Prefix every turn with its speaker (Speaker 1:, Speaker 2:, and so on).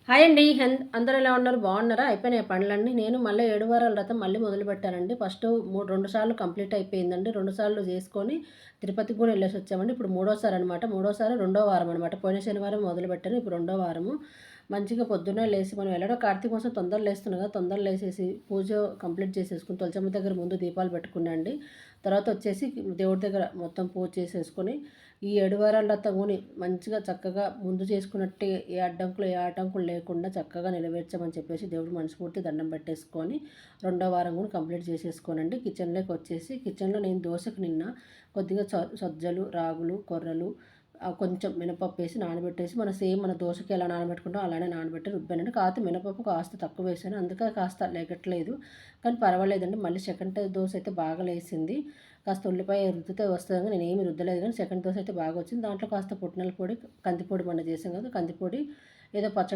Speaker 1: Hi అండి. అందరూ ఎలా ఉన్నారు? బాగున్నారా? అయిపోయినాయి పనులన్నీ. నేను మళ్ళీ 7 వారాల వ్రతం మళ్ళీ మొదలుపెట్టానండి. ఫస్ట్ 2 సార్లు కంప్లీట్ అయిపోయిందండి. 2 సార్లు చేసుకొని తిరుపతికి కూడా వెళ్ళేసి వచ్చామండి. ఇప్పుడు మూడోసారి అనమాట. మూడోసారి రెండో వారం అనమాట. పోయిన శనివారం మొదలుపెట్టాను. ఇప్పుడు రెండో వారము. మంచిగా పొద్దున్నే లేసి మనం ఎలాగో కార్తీక మాసం తొందర లేస్తున్నాం కదా, తొందర లేసేసి పూజ కంప్లీట్ చేసేసుకుని తులసమ్మ దగ్గర ముందు దీపాలు పెట్టుకున్నాండి. తర్వాత వచ్చేసి దేవుడి దగ్గర మొత్తం పూజ చేసేసుకొని ఈ 7 వారాల వ్రతముని మంచిగా చక్కగా ముందు చేసుకున్నట్టే ఏ ఆటంకులు లేకుండా చక్కగా నెరవేర్చమని చెప్పేసి దేవుడు మనస్ఫూర్తి దండం పెట్టేసుకొని రెండో వారం కూడా కంప్లీట్ చేసేసుకోనండి. కిచెన్లోకి వచ్చేసి కిచెన్లో నేను దోశకు నిన్న కొద్దిగా సజ్జలు, రాగులు, కొర్రలు, కొంచెం మినపప్పు వేసి నానబెట్టేసి మన దోశకి ఎలా నానబెట్టుకుంటాం అలానే నానబెట్టి రుబ్బానండి. కాకపోతే మినపప్పు కాస్త తక్కువ వేసాను, అందుకే కాస్త లేగట్లేదు. కానీ పర్వాలేదండి. మళ్ళీ సెకండ్ దోశ అయితే బాగా లేసింది. కాస్త ఉల్లిపాయ రుద్దితే వస్తుంది కానీ నేనేమి రుద్దలేదు. కానీ సెకండ్ దోశ అయితే బాగా వచ్చింది. దాంట్లో కాస్త పుట్నాల పొడి, కందిపొడి మొన్న చేసాం కదా, కందిపొడి ఏదో పచ్చడి